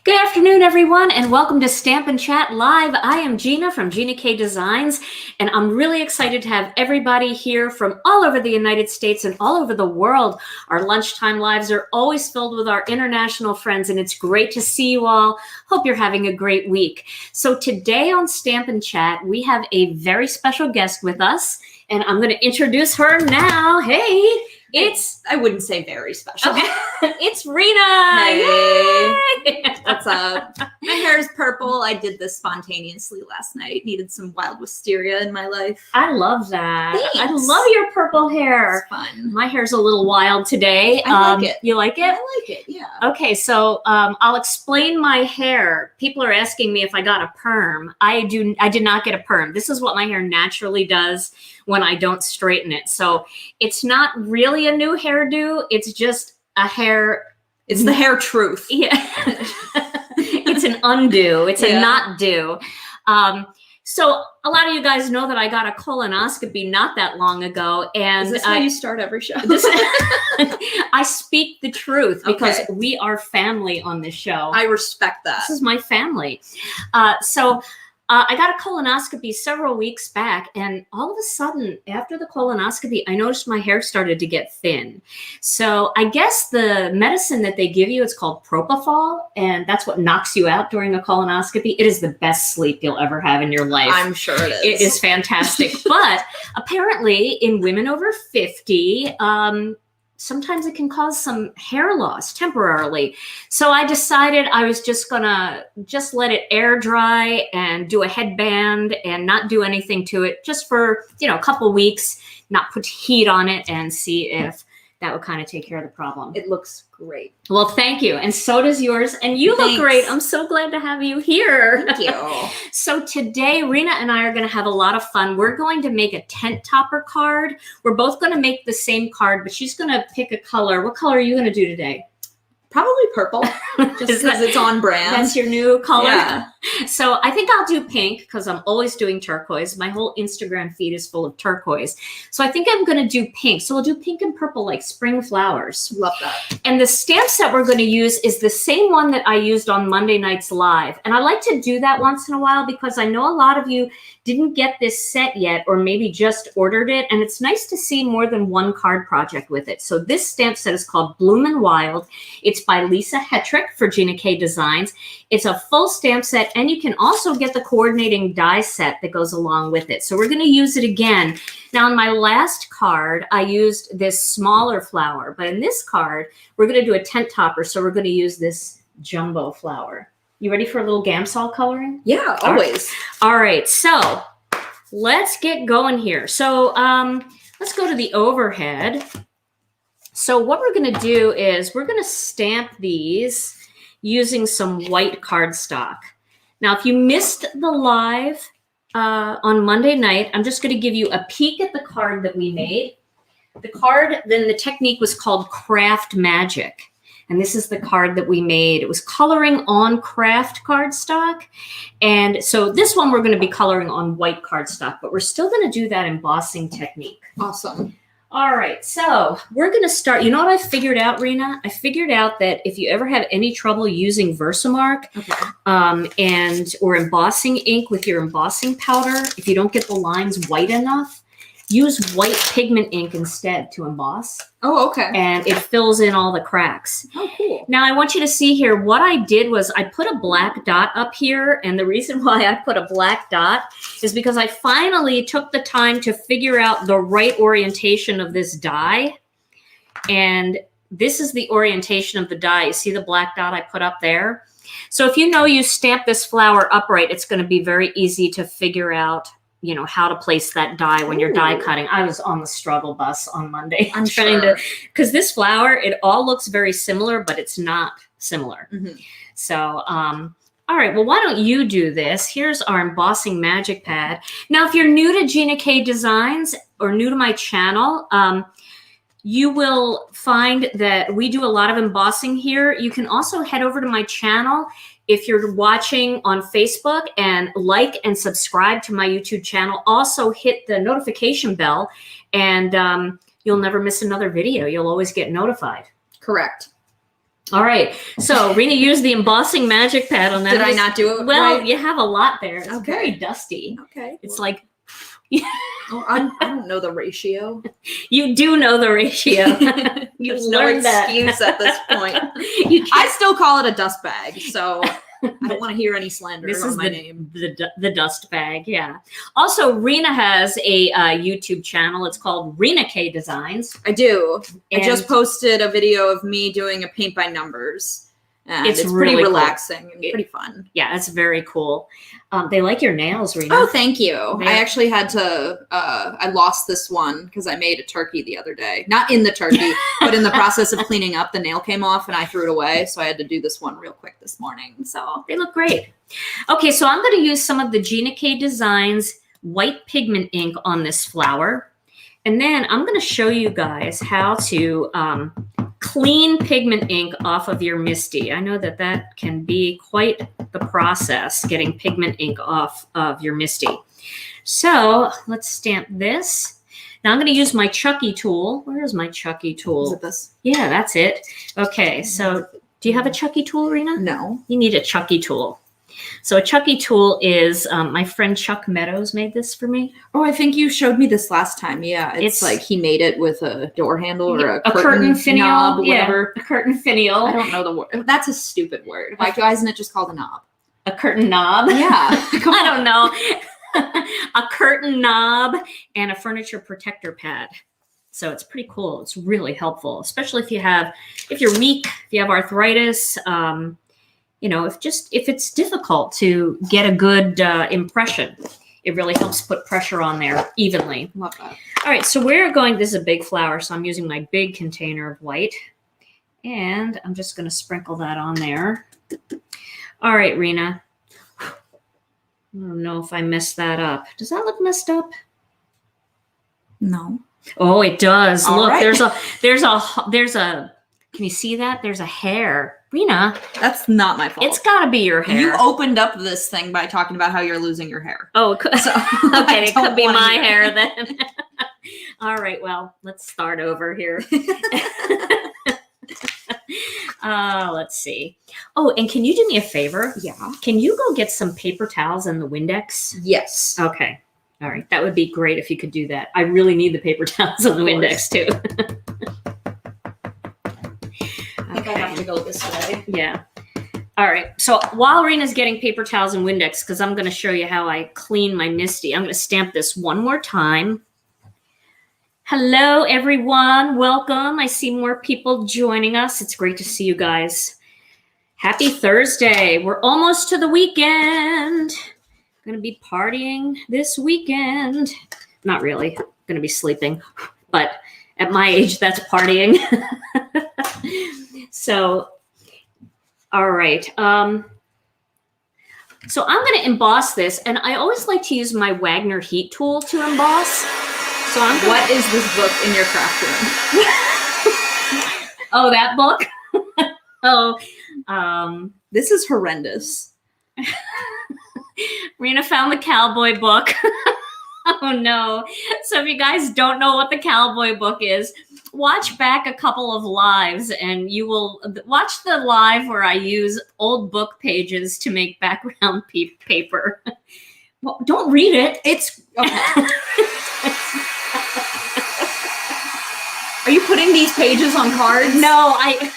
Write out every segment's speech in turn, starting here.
Good afternoon, everyone, and welcome to Stampin' Chat Live. I am Gina from Gina K Designs, and I'm really excited to have everybody here from all over the United States and all over the world. Our lunchtime lives are always filled with our international friends, and it's great to see you all. Hope you're having a great week. So today on Stampin' Chat, we have a very special guest with us, and I'm going to introduce her now. Hey! I wouldn't say very special. Okay. It's Rina. Hey. Yay! What's up? My hair is purple. I did this spontaneously last night. Needed some wild wisteria in my life. I love that. Thanks. I love your purple hair. It's fun. My hair's a little wild today. I like it. You like it? I like it, yeah. Okay, so I'll explain my hair. People are asking me if I got a perm. I did not get a perm. This is what my hair naturally does when I don't straighten it. So it's not really a new hairdo. It's just a hair. It's the hair truth. Yeah. It's an undo. It's a not do. So a lot of you guys know that I got a colonoscopy not that long ago. And is this how you start every show? I speak the truth because Okay. we are family on this show. I respect that. This is my family. I got a colonoscopy several weeks back, and all of a sudden, after the colonoscopy, I noticed my hair started to get thin. So I guess the medicine that they give you, it's called propofol, and that's what knocks you out during a colonoscopy. It is the best sleep you'll ever have in your life. I'm sure it is. It is fantastic. But apparently, in women over 50, sometimes it can cause some hair loss temporarily. So I decided I was just gonna let it air dry and do a headband and not do anything to it just for, a couple weeks, not put heat on it and see if that would kind of take care of the problem. It looks great. Well, thank you. And so does yours. And you Thanks. look great. I'm so glad to have you here. Thank you. So today, Rina and I are going to have a lot of fun. We're going to make a tent topper card. We're both going to make the same card, but she's going to pick a color. What color are you going to do today? Probably purple, just because it's on brand. That's your new color? Yeah. So I think I'll do pink because I'm always doing turquoise. My whole Instagram feed is full of turquoise. So I think I'm going to do pink. So we'll do pink and purple like spring flowers. Love that. And the stamp set we're going to use is the same one that I used on Monday Nights Live. And I like to do that once in a while because I know a lot of you didn't get this set yet or maybe just ordered it. And it's nice to see more than one card project with it. So this stamp set is called Bloomin Wild. It's by Lisa Hetrick for Gina K Designs. It's a full stamp set, and you can also get the coordinating die set that goes along with it. So we're going to use it again. Now, on my last card, I used this smaller flower, but in this card, we're going to do a tent topper, so we're going to use this jumbo flower. You ready for a little Gamsol coloring? Yeah, always. All right, so let's get going here. So let's go to the overhead. So what we're going to do is we're going to stamp these using some white cardstock. Now, if you missed the live on Monday night, I'm just going to give you a peek at the card that we made. The card, then the technique was called Craft Magic. And this is the card that we made. It was coloring on craft cardstock. And so this one we're going to be coloring on white cardstock, but we're still going to do that embossing technique. Awesome. All right, so we're going to start. You know what I figured out, Rina? I figured out that if you ever have any trouble using Versamark or embossing ink with your embossing powder, if you don't get the lines white enough, use white pigment ink instead to emboss. Oh, okay. And it fills in all the cracks. Oh, cool. Now, I want you to see here, what I did was I put a black dot up here. And the reason why I put a black dot is because I finally took the time to figure out the right orientation of this die. And this is the orientation of the die. You see the black dot I put up there? So if you stamp this flower upright, it's going to be very easy to figure out how to place that die when you're die cutting. I was on the struggle bus on Monday. I'm trying to, because this flower, it all looks very similar, but it's not similar. Mm-hmm. So, all right, well, why don't you do this? Here's our embossing magic pad. Now, if you're new to Gina K Designs or new to my channel, you will find that we do a lot of embossing here. You can also head over to my channel if you're watching on Facebook and like and subscribe to my YouTube channel. Also hit the notification bell and you'll never miss another video. You'll always get notified. Correct. All right. So Rina used the embossing magic pad on that. Did I not do it Well, right? you have a lot there. It's Okay. very dusty. Okay. It's like Oh, I don't know the ratio. you do know the ratio. You've There's no learned that. excuse at this point. You I still call it a dust bag, so I don't want to hear any slander This on is my name. the dust bag, yeah. Also, Rina has a YouTube channel. It's called Rina K Designs. I do. I And just posted a video of me doing a paint by numbers. And It's it's really pretty cool. relaxing and pretty fun. Yeah, it's very cool. They like your nails, Rina. Oh, thank you. They- I actually had to, I lost this one because I made a turkey the other day. Not in the turkey, but in the process of cleaning up, the nail came off and I threw it away. So I had to do this one real quick this morning. So They look great. Okay, so I'm going to use some of the Gina K Designs white pigment ink on this flower. And then I'm going to show you guys how to clean pigment ink off of your Misty. I know that that can be quite the process, getting pigment ink off of your Misty. So let's stamp this. Now I'm going to use my Chucky tool. Where is my Chucky tool? is it this? Yeah, that's it. Okay, so do you have a Chucky tool, Rina? No. You need a Chucky tool. So a Chucky tool is, my friend Chuck Meadows made this for me. Oh, I think you showed me this last time. Yeah, it's like he made it with a door handle or a curtain finial, knob, whatever. Yeah, a curtain finial. I don't know the word. That's a stupid word. Why isn't it just called a knob? A curtain knob. Yeah. I don't know. A curtain knob and a furniture protector pad. So it's pretty cool. It's really helpful, especially if you're weak, if you have arthritis, you know, if it's difficult to get a good impression, it really helps put pressure on there evenly. Love that. All right, so this is a big flower, so I'm using my big container of white, and I'm just going to sprinkle that on there. All right, Rina. I don't know if I messed that up. Does that look messed up? No. Oh, it does. All Look, right. there's a. Can you see that? There's a hair. Rina, That's not my fault. it's got to be your hair. You opened up this thing by talking about how you're losing your hair. Oh, it could, So, okay, it I don't could be wanna my hear hair then. All right, well, let's start over here. Let's see. Oh, and can you do me a favor? Yeah. Can you go get some paper towels and the Windex? Yes. Okay. All right. That would be great if you could do that. I really need the paper towels and the Windex too. I think I have to go this way. Yeah. All right. So while Rina's getting paper towels and Windex, because I'm going to show you how I clean my Misty, I'm going to stamp this one more time. Hello, everyone. Welcome. I see more people joining us. It's great to see you guys. Happy Thursday. We're almost to the weekend. Going to be partying this weekend. Not really. Going to be sleeping. But at my age, that's partying. So, all right. So I'm going to emboss this. And I always like to use my Wagner heat tool to emboss. So What is this book in your craft room? Oh, that book? This is horrendous. Rina found the cowboy book. Oh no. So if you guys don't know what the cowboy book is, watch back a couple of lives and you will watch the live where I use old book pages to make background paper. Well, don't read it. It's okay. Are you putting these pages on cards? No, I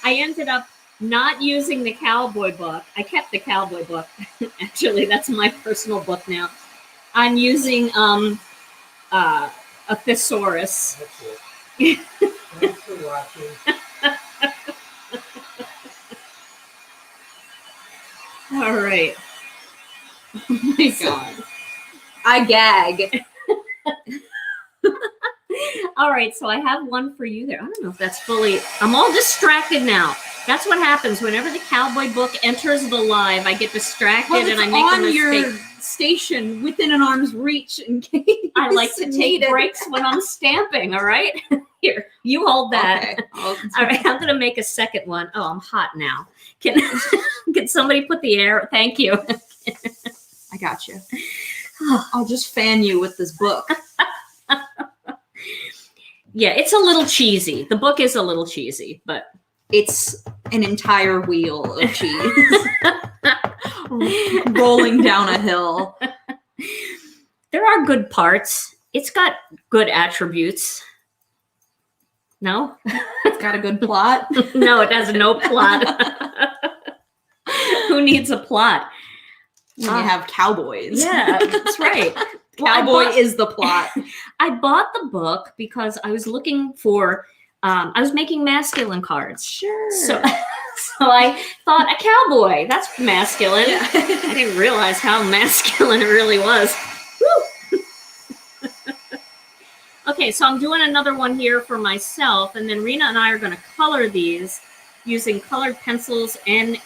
ended up not using the cowboy book. I kept the cowboy book. Actually, that's my personal book now. I'm using a thesaurus. That's it. Thanks for watching. All right. Oh my God. I gag. All right, so I have one for you there. I don't know if that's fully. I'm all distracted now. That's what happens whenever the cowboy book enters the live. I get distracted Well, and I it's make a on mistake. your station within an arm's reach in case I like to take needed. breaks when I'm stamping. All right, here, you hold that. Okay. All right, I'm gonna make a second one. Oh, I'm hot now. Can somebody put the air? Thank you. I got you. I'll just fan you with this book. Yeah, it's a little cheesy. The book is a little cheesy, but it's an entire wheel of cheese rolling down a hill. There are good parts. It's got good attributes. No? It's got a good plot. No, it has no plot. Who needs a plot? When you have cowboys. Yeah, that's right. Cowboy is the plot. I bought the book because I was looking for, I was making masculine cards. Sure. So I thought a cowboy, that's masculine. Yeah. I didn't realize how masculine it really was. Woo! Okay, so I'm doing another one here for myself, and then Rina and I are going to color these using colored pencils and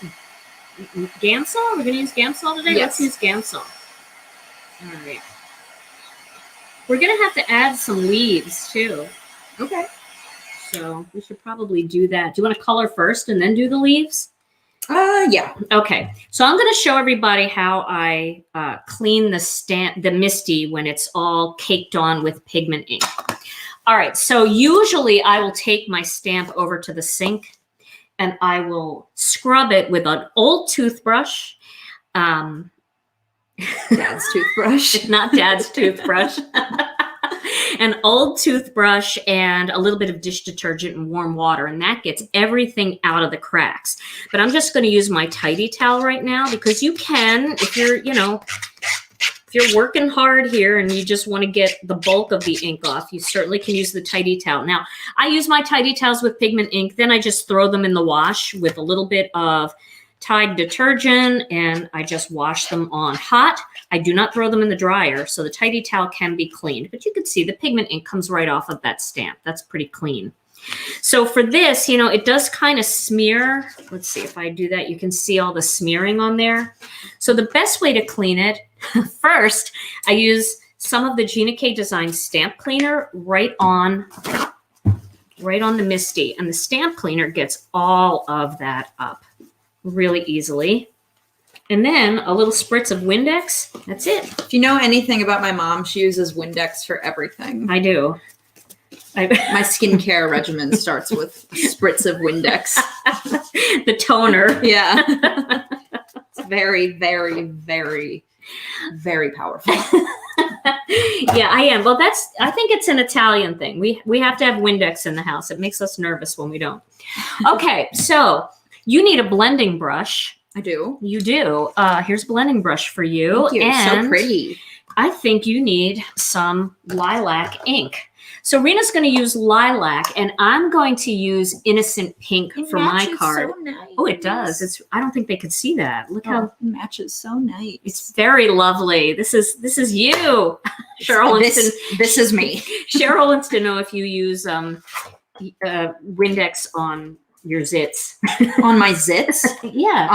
Gamsol. We're going to use Gamsol today? Yes. Let's use Gamsol. All right. We're going to have to add some leaves, too. Okay. So we should probably do that. Do you want to color first and then do the leaves? Yeah. Okay. So I'm going to show everybody how I clean the Misty when it's all caked on with pigment ink. All right. So usually I will take my stamp over to the sink and I will scrub it with an old toothbrush. Dad's toothbrush. It's not Dad's toothbrush. An old toothbrush and a little bit of dish detergent and warm water, and that gets everything out of the cracks. But I'm just going to use my tidy towel right now because you can, if you're, if you're working hard here and you just want to get the bulk of the ink off, you certainly can use the tidy towel. Now, I use my tidy towels with pigment ink, then I just throw them in the wash with a little bit of Tide detergent, and I just wash them on hot. I do not throw them in the dryer, so the tidy towel can be cleaned. But you can see the pigment ink comes right off of that stamp. That's pretty clean. So for this, it does kind of smear. Let's see if I do that. You can see all the smearing on there. So the best way to clean it, first, I use some of the Gina K Design stamp cleaner right on the Misty, and the stamp cleaner gets all of that up really easily. And then a little spritz of Windex. That's it. If you know anything about my mom, she uses Windex for everything. I do. My skincare regimen starts with a spritz of Windex. The toner. Yeah. It's very, very, very, very powerful. Yeah, I am. Well, I think it's an Italian thing. We have to have Windex in the house. It makes us nervous when we don't. Okay, so you need a blending brush. I do. You do. Here's a blending brush for you. Thank you. And so pretty. I think you need some lilac ink. So Rina's going to use lilac, and I'm going to use innocent pink for my card. So nice. Oh, it does. I don't think they could see that. Look how it matches so nice. it's very lovely. This is you. Cheryl This is me. Cheryl wants to know if you use Windex on your zits. On my zits? Yeah.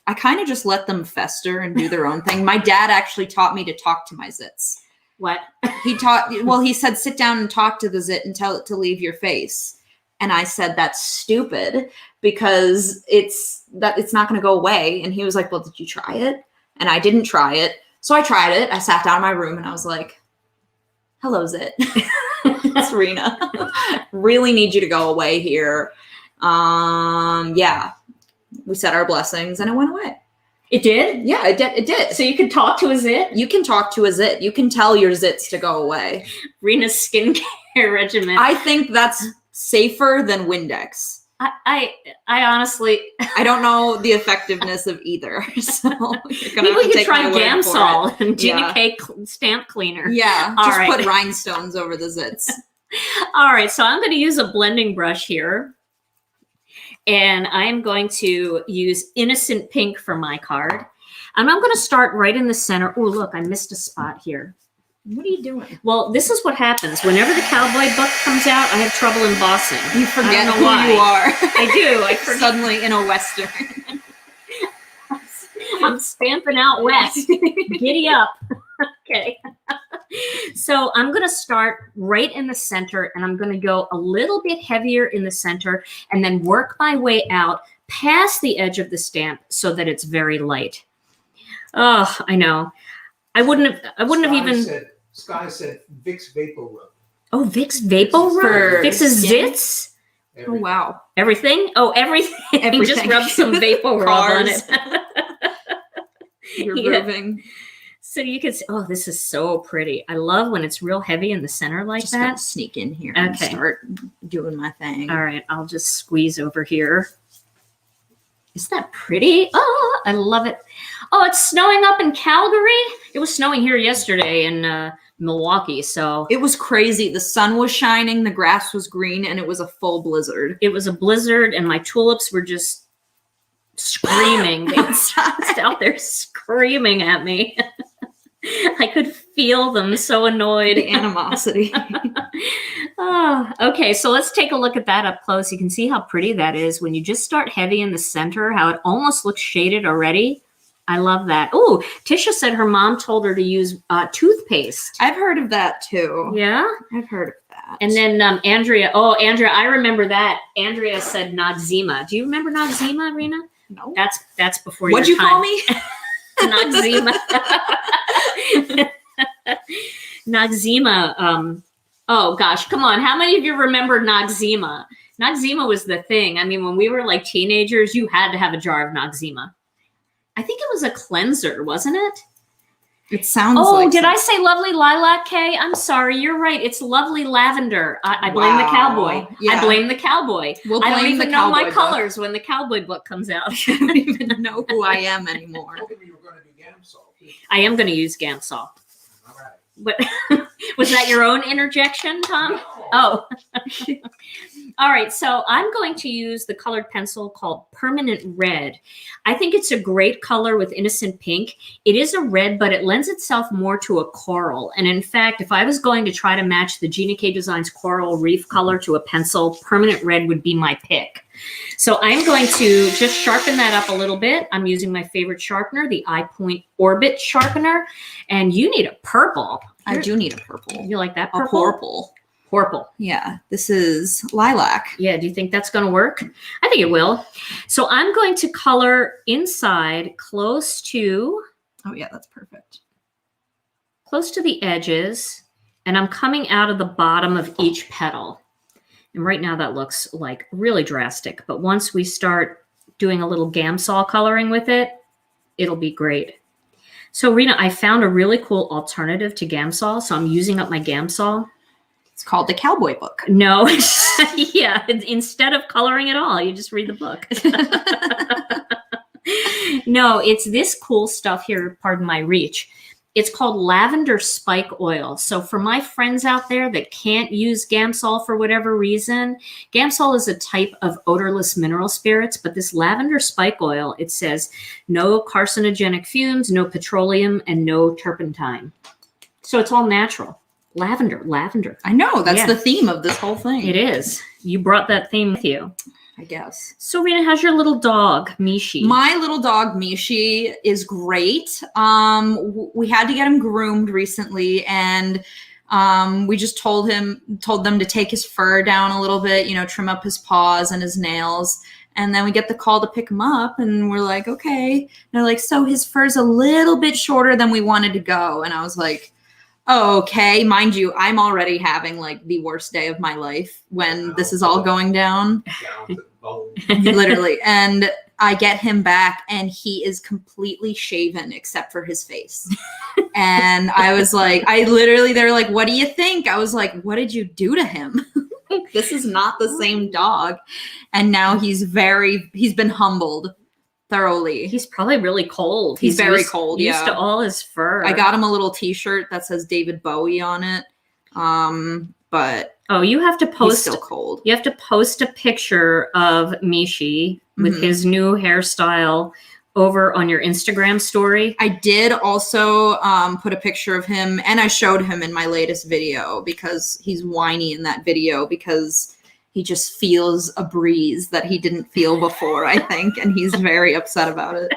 I kind of just let them fester and do their own thing. My dad actually taught me to talk to my zits. What? He said, sit down and talk to the zit and tell it to leave your face. And I said, that's stupid because it's not going to go away. And he was like, well, did you try it? And I didn't try it. So I tried it. I sat down in my room and I was like, hello, zit. It's Rina. Really need you to go away here. Yeah. We said our blessings and it went away. It did? Yeah, it did. So you can talk to a zit? You can talk to a zit. You can tell your zits to go away. Rina's skincare regimen. I think that's safer than Windex. I honestly... I don't know the effectiveness of either. So you're gonna Maybe we have to could take try my word Gamsol for it. and Gina K stamp cleaner. Yeah, All just right. put rhinestones over the zits. All right, so I'm going to use a blending brush here. And I'm going to use Innocent Pink for my card. And I'm going to start right in the center. Oh, look, I missed a spot here. What are you doing? Well, this is what happens. Whenever the cowboy book comes out, I have trouble embossing. You forget I don't who know why. you are. I do. I forget. Suddenly in a Western. I'm stamping out west. Giddy up. Okay. So I'm going to start right in the center, and I'm going to go a little bit heavier in the center and then work my way out past the edge of the stamp so that it's very light. Oh, I know. I wouldn't have even... Sky said Vicks Vapor Rub. Oh, Vicks Vapor Rub? For Fixes skin? zits? Oh, wow. Everything? Oh, everything. Just Everything. rub some vapor rub on Cars. it. You're Yeah. moving. So you can see, oh, this is so pretty. I love when it's real heavy in the center like Just gonna that. sneak in here and Okay. start doing my thing. All right, I'll just squeeze over here. Isn't that pretty? Oh, I love it. Oh, it's snowing up in Calgary. It was snowing here yesterday in Milwaukee, so It was crazy. The sun was shining, the grass was green, and it was a full blizzard. it was a blizzard, and my tulips were just screaming. They were just out there screaming at me. I could feel them, so annoyed. The animosity. Oh, okay, so let's take a look at that up close. You can see how pretty that is when you just start heavy in the center, how it almost looks shaded already. I love that. Oh, Tisha said her mom told her to use toothpaste. I've heard of that too. Yeah? I've heard of that. And then Andrea, Andrea, I remember that. Andrea said Noxzema. Do you remember Noxzema, Rina? No. That's before What'd your you time. call me? Noxzema. Noxzema. Oh gosh, come on. How many of you remember Noxzema? Noxzema was the thing. I mean, when we were like teenagers, you had to have a jar of Noxzema. I think it was a cleanser, wasn't it? It sounds Oh, like did I say lovely lilac, Kay? I'm sorry. You're right. It's lovely lavender. I blame the Wow. cowboy. Yeah. I blame the cowboy. We'll I don't blame even the know my cowboy book. colors when the cowboy book comes out. I don't even know who I am anymore. I told you were going to do Gamsol. I am going to use Gamsol. All right. But was that your own interjection, Tom? No. Oh. All right, so I'm going to use the colored pencil called Permanent Red. I think it's a great color with innocent pink. It is a red, but it lends itself more to a coral. And in fact, if I was going to try to match the Gina K Designs coral reef color to a pencil, Permanent Red would be my pick. So I'm going to just sharpen that up a little bit. I'm using my favorite sharpener, the iPoint Orbit sharpener. And you need a purple. I do need a purple. You like that A purple? purple. Purple. Yeah, this is lilac. Yeah, do you think that's going to work? I think it will. So I'm going to color inside close to Oh yeah, that's perfect. the edges, and I'm coming out of the bottom of each petal. And right now that looks like really drastic, but once we start doing a little Gamsol coloring with it, it'll be great. So Rina, I found a really cool alternative to Gamsol, so I'm using up my Gamsol. It's called the Cowboy Book. No, yeah, instead of coloring at all, you just read the book. No, it's this cool stuff here, pardon my reach. It's called Lavender Spike Oil. So for my friends out there that can't use Gamsol for whatever reason, Gamsol is a type of odorless mineral spirits, but this Lavender Spike Oil, it says no carcinogenic fumes, no petroleum, and no turpentine. So it's all natural. Lavender. I know, that's Yeah. the theme of this whole thing. It is. You brought that theme with you. I guess. So Rina, how's your little dog, Mishi? My little dog Mishi is great. We had to get him groomed recently, and we just told them to take his fur down a little bit, trim up his paws and his nails. And then we get the call to pick him up, and we're like, okay. And they're like, so his fur's a little bit shorter than we wanted to go. And I was like, okay, mind you, I'm already having like the worst day of my life when this is all going down. Down to the bone. Literally. And I get him back and he is completely shaven except for his face. And I was like, they're like, what do you think? I was like, what did you do to him? This is not the same dog. And now he's been humbled thoroughly. He's probably really cold. He's very cold, Used yeah. to all his fur. I got him a little t-shirt that says David Bowie on it. But Oh, you have to he's post. still cold. You have to post a picture of Mishi with Mhm. his new hairstyle over on your Instagram story. I did also put a picture of him, and I showed him in my latest video because he's whiny in that video because he just feels a breeze that he didn't feel before, I think, and he's very upset about it.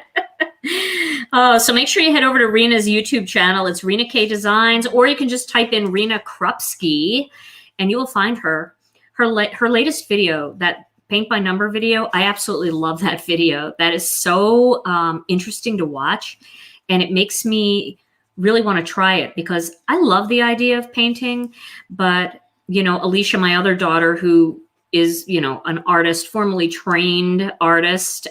So make sure you head over to Rina's YouTube channel. It's Rina K Designs, or you can just type in Rina Krupski, and you will find her. Her latest video, that paint by number video, I absolutely love that video. That is so interesting to watch, and it makes me really want to try it because I love the idea of painting, but Alicia, my other daughter, who is, you know, an artist, formerly trained artist.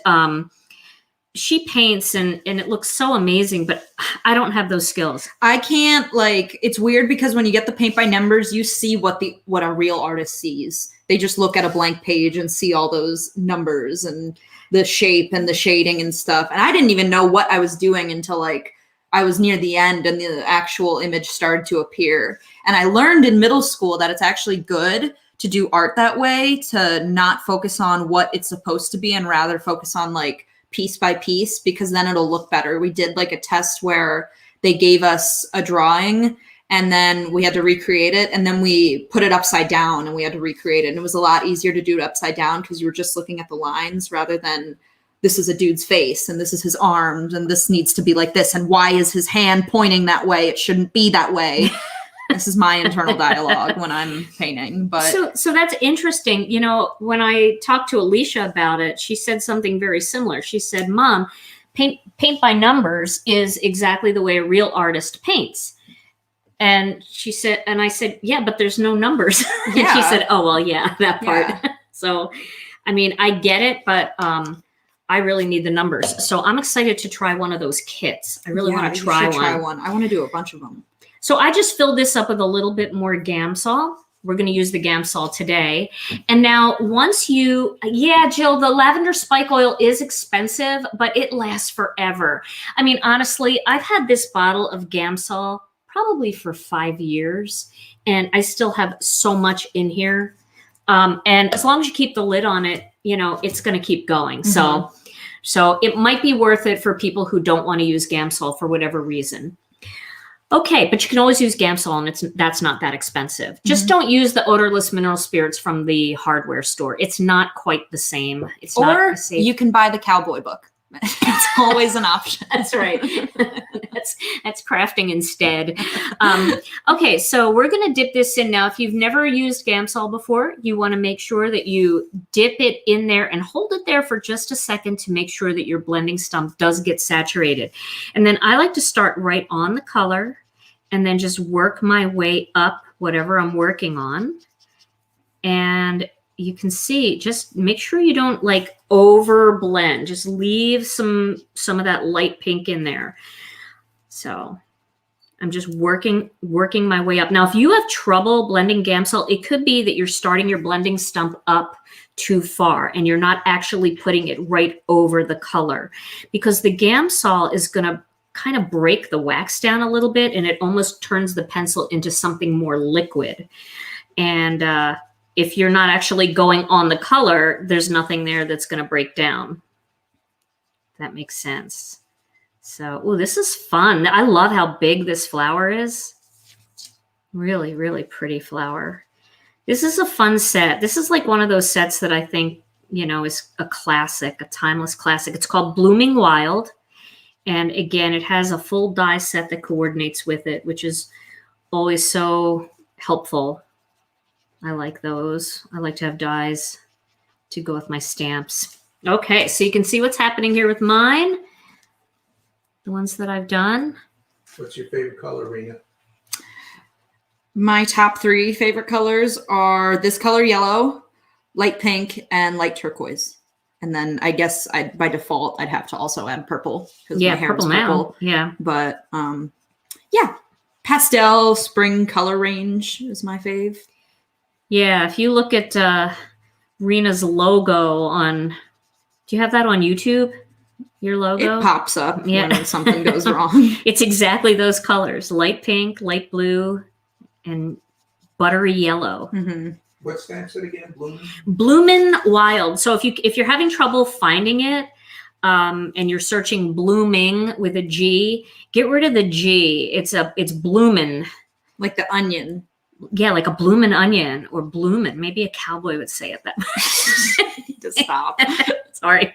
She paints and it looks so amazing, but I don't have those skills. I can't, like, it's weird because when you get the paint by numbers, you see what a real artist sees. They just look at a blank page and see all those numbers and the shape and the shading and stuff. And I didn't even know what I was doing until like I was near the end and the actual image started to appear. And I learned in middle school that it's actually good to do art that way, to not focus on what it's supposed to be and rather focus on like piece by piece, because then it'll look better. We did like a test where they gave us a drawing and then we had to recreate it, and then we put it upside down and we had to recreate it. And it was a lot easier to do it upside down because you were just looking at the lines rather than this is a dude's face and this is his arms and this needs to be like this. And why is his hand pointing that way? It shouldn't be that way. This is my internal dialogue when I'm painting. But so that's interesting. You know, when I talked to Alicia about it, she said something very similar. She said, Mom, paint by numbers is exactly the way a real artist paints. And she said, and I said, yeah, but there's no numbers. And she said, oh, well, yeah, that part. Yeah. So, I mean, I get it, but I really need the numbers. So I'm excited to try one of those kits. I really want to try one. I want to do a bunch of them. So I just filled this up with a little bit more Gamsol. We're going to use the Gamsol today. And now once you, Jill, the lavender spike oil is expensive, but it lasts forever. I mean, honestly, I've had this bottle of Gamsol probably for 5 years, and I still have so much in here. And as long as you keep the lid on it, you know, it's going to keep going. Mm-hmm. So it might be worth it for people who don't want to use Gamsol for whatever reason. Okay, but you can always use Gamsol, and that's not that expensive. Just don't use the odorless mineral spirits from the hardware store. It's not quite the same. It's or you can buy the cowboy book. It's always an option. That's right. That's crafting instead. Okay, so we're going to dip this in now. If you've never used Gamsol before, you want to make sure that you dip it in there and hold it there for just a second to make sure that your blending stump does get saturated. And then I like to start right on the color and then just work my way up whatever I'm working on. And you can see, just make sure you don't like over blend. Just leave some of that light pink in there. So I'm just working my way up. Now, if you have trouble blending Gamsol, it could be that you're starting your blending stump up too far and you're not actually putting it right over the color, because the Gamsol is going to kind of break the wax down a little bit, and it almost turns the pencil into something more liquid. And if you're not actually going on the color, there's nothing there that's going to break down. That makes sense. So, oh, this is fun. I love how big this flower is. Really, really pretty flower. This is a fun set. This is like one of those sets that I think, you know, is a classic, a timeless classic. It's called Bloomin Wild. And again, it has a full die set that coordinates with it, which is always so helpful. I like those. I like to have dies to go with my stamps. Okay, so you can see what's happening here with mine. The ones that I've done. What's your favorite color, Rina? My top 3 favorite colors are this color, yellow, light pink, and light turquoise. And then I guess by default, I'd have to also add purple. Yeah, my hair purple now. Yeah. But yeah, pastel spring color range is my fave. Yeah, if you look at Rina's logo on, do you have that on YouTube? Your logo? It pops up when something goes wrong. It's exactly those colors: light pink, light blue, and buttery yellow. Mm-hmm. What stamps it again? Bloomin Wild. So if you're having trouble finding it, and you're searching blooming with a G, get rid of the G. It's bloomin'. Like the onion. Yeah, like a bloomin' onion or bloomin'. Maybe a cowboy would say it that way. Just stop. Sorry.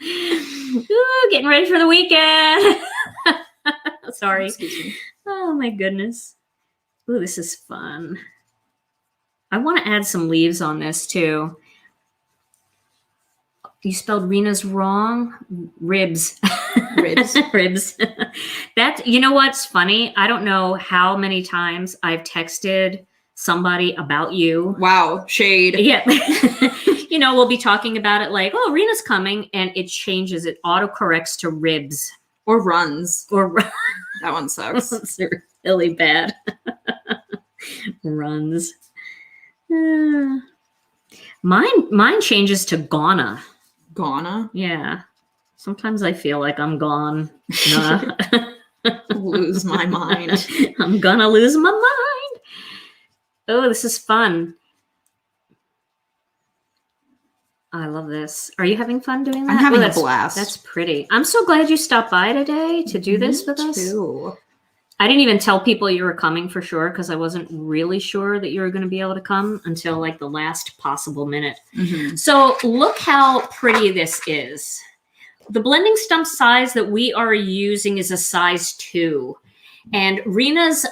Ooh, getting ready for the weekend. Sorry. Excuse me. Oh my goodness. Ooh, this is fun. I want to add some leaves on this too. You spelled Rina's wrong. Ribs. Ribs. Ribs. That, you know what's funny? I don't know how many times I've texted somebody about you. Wow, shade. Yeah. We'll be talking about it like, oh, Rena's coming, and it changes. It autocorrects to ribs. Or runs. Or That one sucks. it's really bad. Runs. Mine changes to Ghana. Ghana? Yeah. Sometimes I feel like I'm gone. Lose my mind. I'm gonna lose my mind. Oh, this is fun. I love this. Are you having fun doing that? I'm having a that's, blast. That's pretty. I'm so glad you stopped by today to do this with us. Too. I didn't even tell people you were coming for sure because I wasn't really sure that you were going to be able to come until like the last possible minute. Mm-hmm. So look how pretty this is. The blending stump size that we are using is a size 2. And Rina's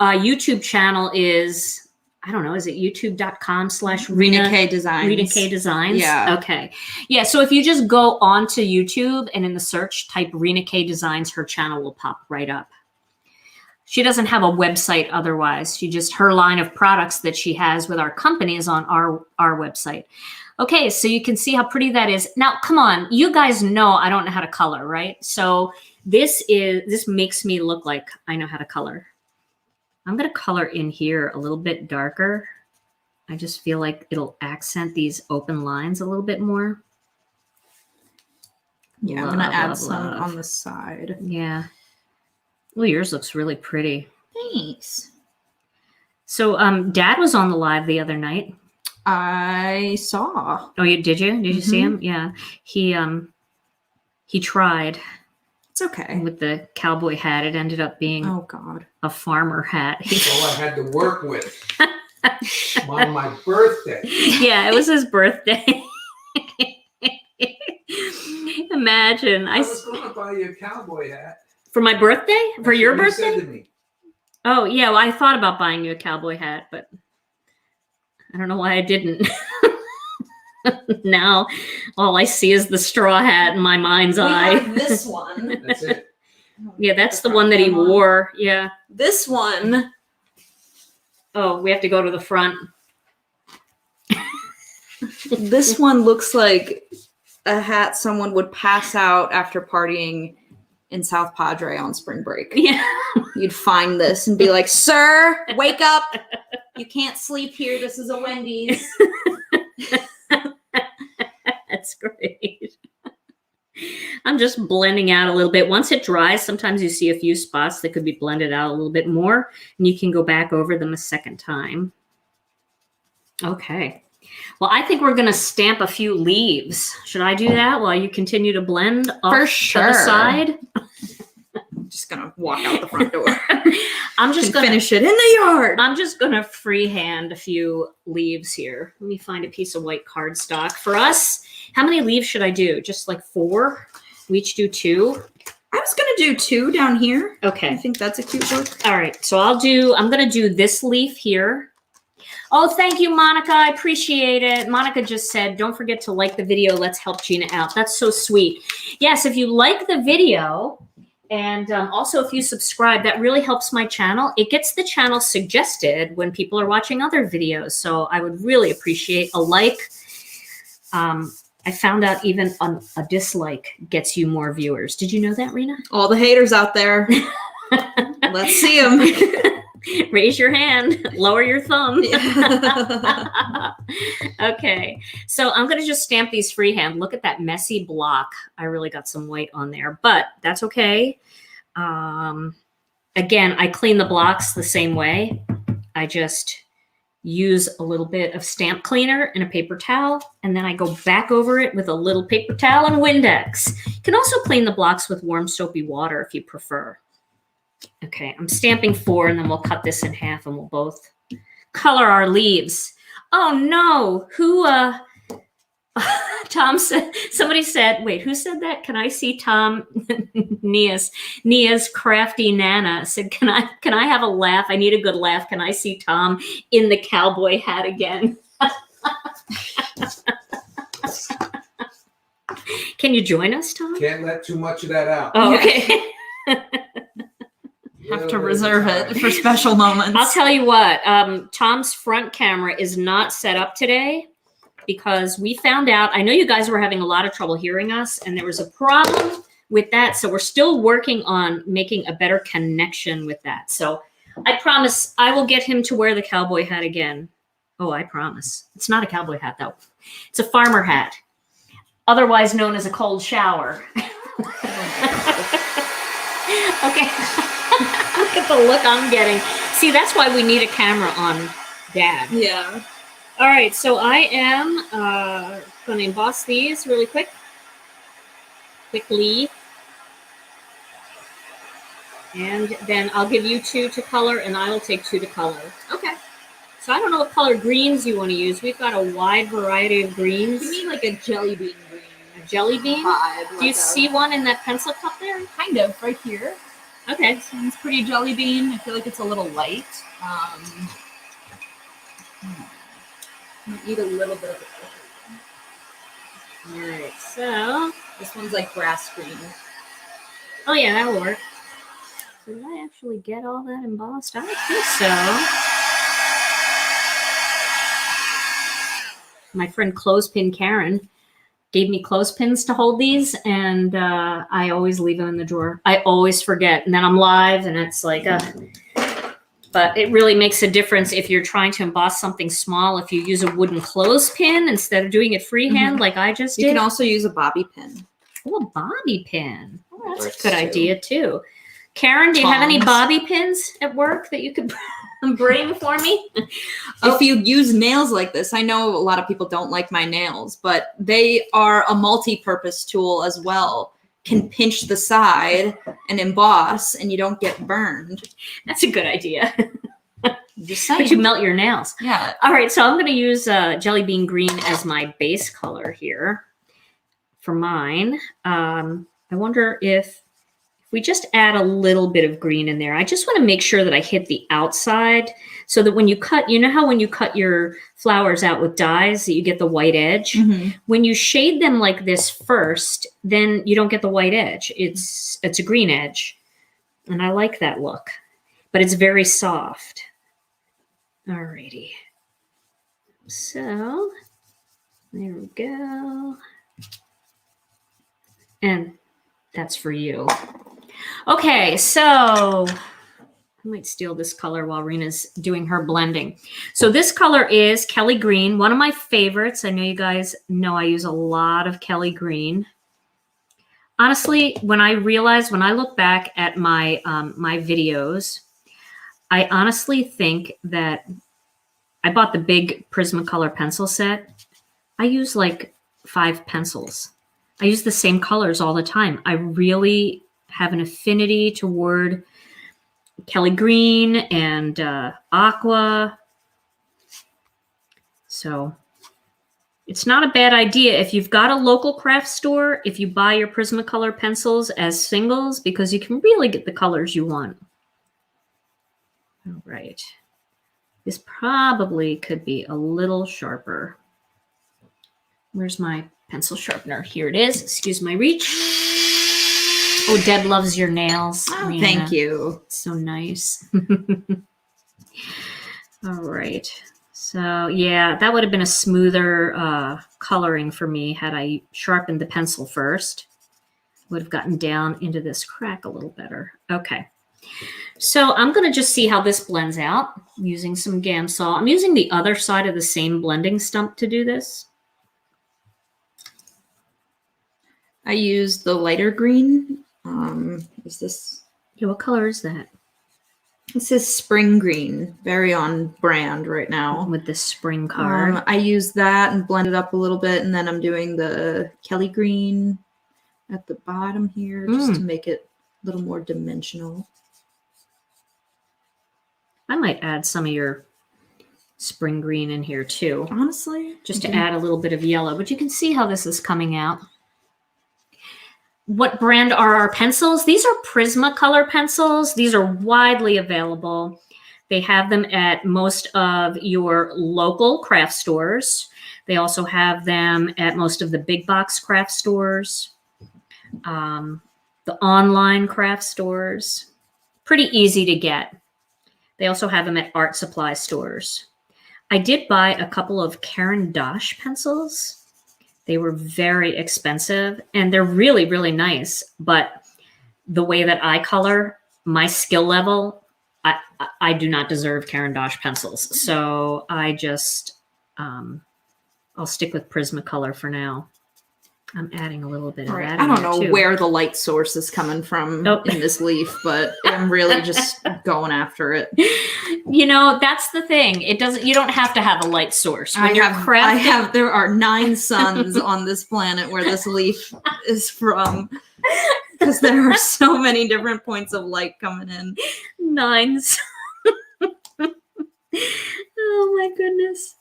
YouTube channel is, I don't know, is it youtube.com/Rina K Designs? Rina K Designs? Yeah. Okay. Yeah, so if you just go onto YouTube and in the search type Rina K Designs, her channel will pop right up. She doesn't have a website otherwise. Her line of products that she has with our company is on our website. Okay, so you can see how pretty that is. Now, come on, you guys know I don't know how to color, right? So this makes me look like I know how to color. I'm going to color in here a little bit darker. I just feel like it'll accent these open lines a little bit more. Yeah, I'm going to add some on the side. Yeah. Well, yours looks really pretty. Thanks. So, Dad was on the live the other night. I saw. Oh, did you? Did you see him? Yeah. He tried. It's okay. With the cowboy hat, it ended up being a farmer hat. All I had to work with on my birthday. Yeah, it was his birthday. Imagine. I was going to buy you a cowboy hat. For my birthday? For your birthday? You said to me. Oh, yeah. Well, I thought about buying you a cowboy hat, but I don't know why I didn't. Now, all I see is the straw hat in my mind's eye. Have this one. That's it. Yeah, that's the one that he wore. Yeah. This one. Oh, we have to go to the front. This one looks like a hat someone would pass out after partying in South Padre on spring break. Yeah. You'd find this and be like, "Sir, wake up. You can't sleep here. This is a Wendy's." That's great. I'm just blending out a little bit. Once it dries, sometimes you see a few spots that could be blended out a little bit more, and you can go back over them a second time. Okay. Well, I think we're going to stamp a few leaves. Should I do that while you continue to blend off For to sure. the side? I'm just going to walk out the front door. I'm just going to finish it in the yard. I'm just going to freehand a few leaves here. Let me find a piece of white cardstock. For us, how many leaves should I do? Just like 4? We each do 2? I was going to do 2 down here. Okay. I think that's a cute look. All right. So I'm going to do this leaf here. Oh, thank you, Monica. I appreciate it. Monica just said, don't forget to like the video. Let's help Gina out. That's so sweet. Yes, if you like the video and also if you subscribe, that really helps my channel. It gets the channel suggested when people are watching other videos. So I would really appreciate a like. I found out even a dislike gets you more viewers. Did you know that, Rina? All the haters out there. Let's see them. Raise your hand, lower your thumb. Yeah. Okay, so I'm going to just stamp these freehand. Look at that messy block. I really got some white on there, but that's okay. Again, I clean the blocks the same way. I just use a little bit of stamp cleaner and a paper towel, and then I go back over it with a little paper towel and Windex. You can also clean the blocks with warm soapy water if you prefer. Okay, I'm stamping 4, and then we'll cut this in half, and we'll both color our leaves. Oh no, who? Tom said. Somebody said. Wait, who said that? Can I see Tom? Nia's crafty Nana said, "Can I have a laugh? I need a good laugh. Can I see Tom in the cowboy hat again?" Can you join us, Tom? Can't let too much of that out. Oh, okay. Have Little to bit reserve of it time. for special moments. I'll tell you what, Tom's front camera is not set up today because we found out, I know you guys were having a lot of trouble hearing us and there was a problem with that. So we're still working on making a better connection with that. So I promise I will get him to wear the cowboy hat again. Oh, I promise. It's not a cowboy hat though. It's a farmer hat, otherwise known as a cold shower. Okay. Look at the look I'm getting. See, that's why we need a camera on Dad. Yeah. All right, so I am going to emboss these really quickly. And then I'll give you 2 to color, and I will take 2 to color. Okay. So I don't know what color greens you want to use. We've got a wide variety of greens. You mean like a jelly bean green? A jelly bean? Vibe, Do you see one in that pencil cup there? Kind of, right here. Okay. This one's pretty jelly bean. I feel like it's a little light. Eat a little bit of it. All right, so. This one's like grass green. Oh, yeah, that'll work. So did I actually get all that embossed? I don't think so. My friend Clothespin Karen gave me clothespins to hold these, and I always leave them in the drawer. I always forget, and then I'm live, and it's like, but it really makes a difference if you're trying to emboss something small. If you use a wooden clothespin instead of doing it freehand, like I just did. You can also use a bobby pin. Oh, a bobby pin. Oh, that's Works a good too. idea too. Karen, do you have any Tongs. bobby pins at work that you could bring for me? If you use nails like this, I know a lot of people don't like my nails, but they are a multi-purpose tool as well. Can pinch the side and emboss, and you don't get burned. That's a good idea. Just saying. But you melt your nails. Yeah. All right, so I'm going to use Jelly Bean Green as my base color here for mine. I wonder if we just add a little bit of green in there. I just want to make sure that I hit the outside so that when you cut, you know how when you cut your flowers out with dyes that you get the white edge? Mm-hmm. When you shade them like this first, then you don't get the white edge. It's a green edge. And I like that look, but it's very soft. Alrighty. So there we go. And that's for you. Okay, so I might steal this color while Rina's doing her blending. So this color is Kelly Green, one of my favorites. I know you guys know I use a lot of Kelly Green. Honestly, when I look back at my my videos, I honestly think that I bought the big Prismacolor pencil set. I use like 5 pencils. I use the same colors all the time. I really have an affinity toward Kelly Green and Aqua. So it's not a bad idea if you've got a local craft store, if you buy your Prismacolor pencils as singles, because you can really get the colors you want. All right. This probably could be a little sharper. Where's my pencil sharpener? Here it is. Excuse my reach. Oh, Deb loves your nails. Oh, Rina. thank you. So nice. All right. So yeah, that would have been a smoother coloring for me had I sharpened the pencil first. Would have gotten down into this crack a little better. Okay. So I'm going to just see how this blends out using some Gamsol. I'm using the other side of the same blending stump to do this. I used the lighter green. Is this? Yeah, what color is that? This is spring green, very on brand right now. With this spring card. I used that and blended up a little bit, and then I'm doing the Kelly green at the bottom here just to make it a little more dimensional. I might add some of your spring green in here too. Honestly, Just to add a little bit of yellow, but you can see how this is coming out. What brand are our pencils? These are Prismacolor pencils. These are widely available. They have them at most of your local craft stores. They also have them at most of the big box craft stores, the online craft stores. pretty easy to get. They also have them at art supply stores. I did buy a couple of Caran d'Ache pencils. They were very expensive and they're really, really nice. But the way that I color, my skill level, I do not deserve Caran d'Ache pencils. So I just, I'll stick with Prismacolor for now. I'm adding a little bit of that. I don't know where the light source is coming from in this leaf, but I'm really just going after it. You know, that's the thing. It doesn't. You don't have to have a light source when you're crafting. There are 9 suns on this planet where this leaf is from, because there are so many different points of light coming in. 9 suns. Oh my goodness!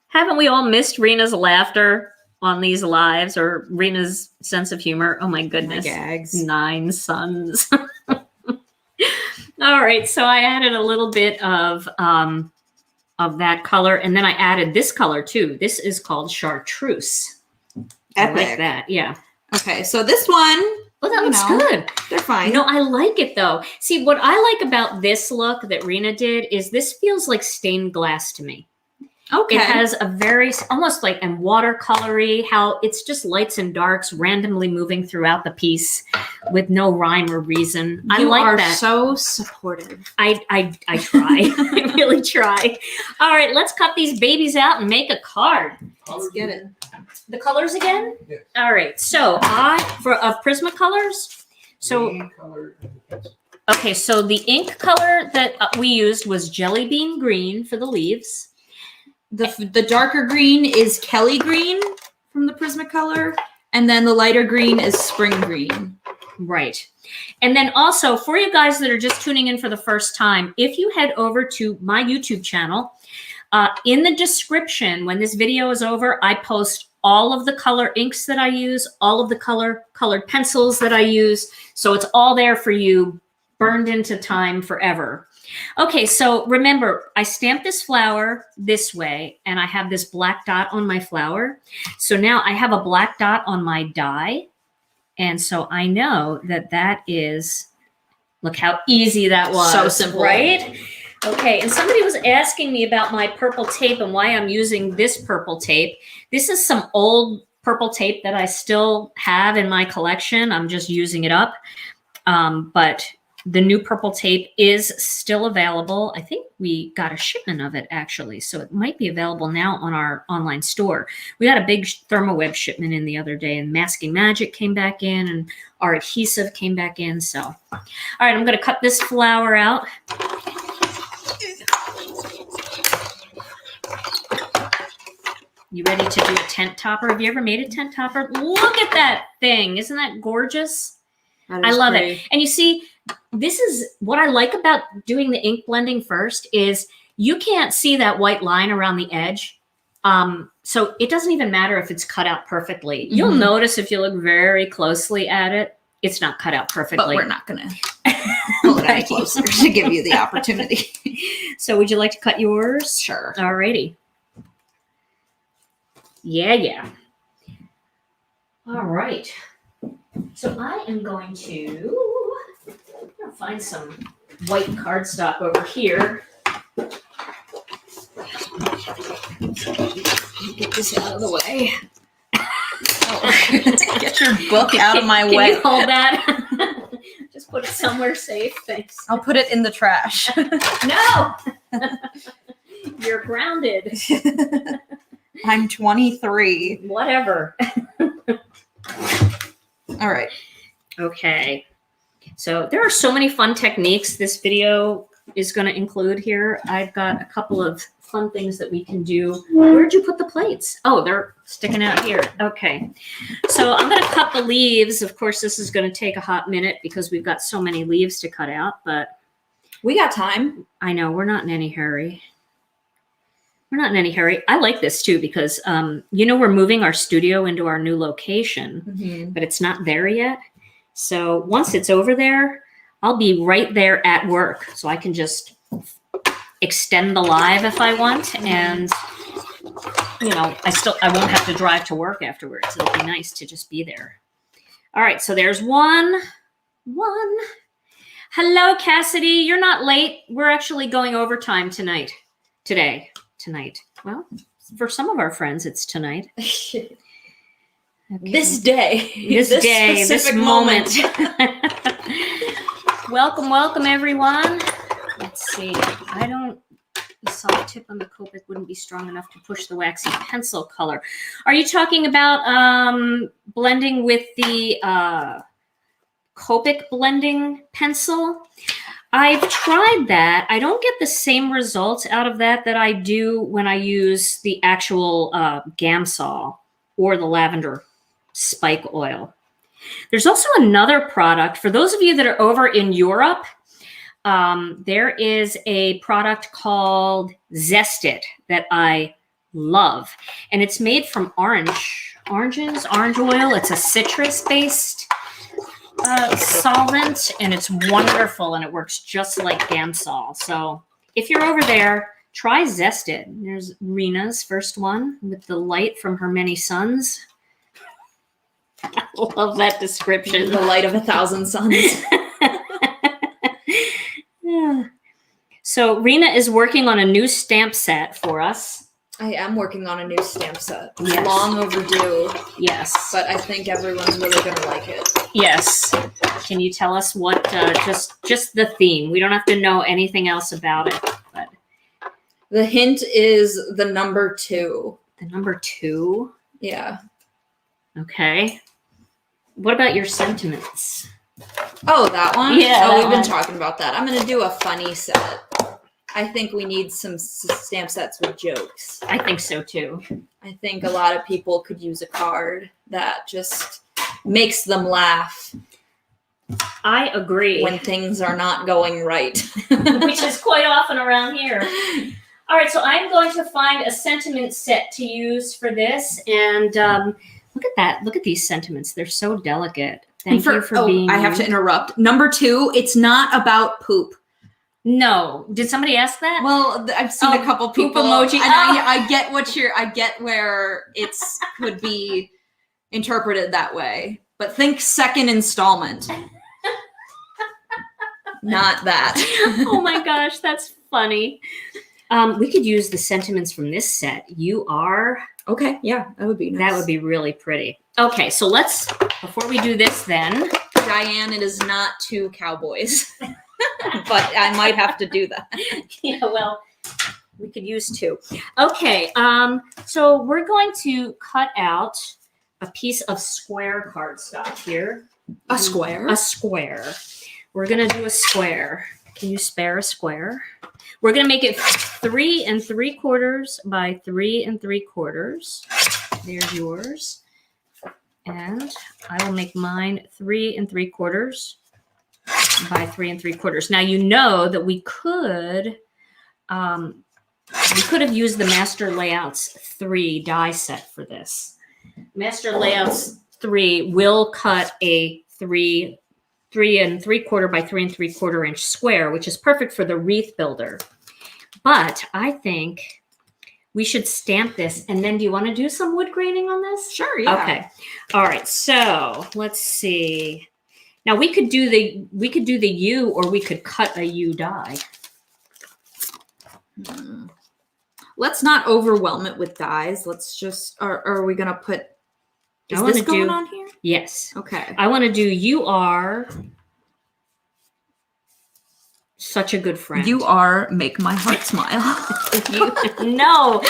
Haven't we all missed Rina's laughter on these lives, or Rina's sense of humor? Oh my goodness. My gags. 9 suns. All right, so I added a little bit of that color, and then I added this color too. This is called Chartreuse. Epic. I like that, yeah. Okay, so this one, well, that looks good. They're fine. No, I like it though. See, what I like about this look that Rina did is this feels like stained glass to me. Okay. It has a very, almost like and watercolory, how it's just lights and darks randomly moving throughout the piece with no rhyme or reason. I like that. You are so supportive. I try. I really try. All right, let's cut these babies out and make a card. Let's get it. The colors again? Yes. All right, so of Prismacolors. So, Green color and the pencil. okay, so the ink color that we used was Jelly Bean Green for the leaves. The darker green is Kelly green from the Prismacolor, and then the lighter green is spring green. Right. And then also, for you guys that are just tuning in for the first time, if you head over to my YouTube channel, in the description, when this video is over, I post all of the color inks that I use, all of the colored pencils that I use. So it's all there for you, burned into time forever. Okay, so remember, I stamped this flower this way, and I have this black dot on my flower. So now I have a black dot on my die. And so I know that that is, look how easy that was. So simple. Right? Okay, and somebody was asking me about my purple tape and why I'm using this purple tape. This is some old purple tape that I still have in my collection. I'm just using it up. But the new purple tape is still available. I think we got a shipment of it, actually. So it might be available now on our online store. We got a big ThermoWeb shipment in the other day, and Masking Magic came back in, and our adhesive came back in. So, all right, I'm going to cut this flower out. You ready to do a tent topper? Have you ever made a tent topper? Look at that thing. Isn't that gorgeous? I love it. And you see, this is what I like about doing the ink blending first is you can't see that white line around the edge. So it doesn't even matter if it's cut out perfectly. You'll notice if you look very closely at it, it's not cut out perfectly. But we're not going to pull it any closer to give you the opportunity. So would you like to cut yours? Sure. All righty. Yeah. All right. So I am going to find some white cardstock over here. Get this out of the way. Oh. Get your book out of my way. Can you hold that? Just put it somewhere safe. Thanks. I'll put it in the trash. No! You're grounded. I'm 23. Whatever. All right. Okay. So there are so many fun techniques this video is going to include here. I've got a couple of fun things that we can do. Where'd you put the plates? Oh, they're sticking out here. Okay. So I'm going to cut the leaves. Of course, this is going to take a hot minute because we've got so many leaves to cut out, but we got time. I know we're not in any hurry. We're not in any hurry. I like this too because, we're moving our studio into our new location, but it's not there yet. So once it's over there, I'll be right there at work. So I can just extend the live if I want. And, I won't have to drive to work afterwards. It'll be nice to just be there. All right. So there's one. Hello, Cassidy. You're not late. We're actually going overtime tonight. Tonight. Well, for some of our friends, it's tonight. Okay. This day. This specific moment. Welcome, everyone. Let's see. The soft tip on the Copic wouldn't be strong enough to push the waxy pencil color. Are you talking about blending with the Copic blending pencil? I've tried that. I don't get the same results out of that I do when I use the actual Gamsol or the lavender spike oil. There's also another product. For those of you that are over in Europe, there is a product called Zest-It that I love. And it's made from orange oil. It's a citrus-based solvent, and it's wonderful, and it works just like Gamsol. So if you're over there, try Zest-It. There's Rina's first one with the light from her many suns. I love that description. The light of 1,000 suns. Yeah. So Rina is working on a new stamp set for us. I am working on a new stamp set. Yes. Long overdue. Yes. But I think everyone's really going to like it. Yes. Can you tell us what, just the theme? We don't have to know anything else about it. But the hint is the number 2. The number 2? Yeah. Okay. What about your sentiments? Oh, that one? Yeah. Oh, we've been talking about that. I'm going to do a funny set. I think we need some stamp sets with jokes. I think so too. I think a lot of people could use a card that just makes them laugh. I agree. When things are not going right. Which is quite often around here. All right, so I'm going to find a sentiment set to use for this. And look at that. Look at these sentiments. They're so delicate. Thank you for being I have to interrupt. Number 2, it's not about poop. No. Did somebody ask that? Well, I've seen a couple poop people. emoji. And I get I get where it's could be interpreted that way. But think second installment. Not that. Oh my gosh, that's funny. We could use the sentiments from this set. You are. Okay, yeah, that would be nice. That would be really pretty. Okay, so before we do this then. Diane, it is not 2 cowboys. But I might have to do that. Yeah, well, we could use 2. Okay, so we're going to cut out a piece of square cardstock here. A square? A square. We're going to do a square. Can you spare a square? We're going to make it 3 3/4 by 3 3/4. There's yours. And I will make mine 3 3/4 by 3 3/4. Now you know that we could have used the Master Layouts 3 die set for this. Master Layouts 3 will cut a 3 3/4 by 3 3/4 inch square, which is perfect for the wreath builder. But I think we should stamp this. And then do you want to do some wood graining on this? Sure, yeah. Okay. All right. So let's see. Now we could do the U, or we could cut a U die. Let's not overwhelm it with dies. Let's just are we gonna put is this going on here? Yes. Okay. I want to do you are such a good friend. You are make my heart smile. No,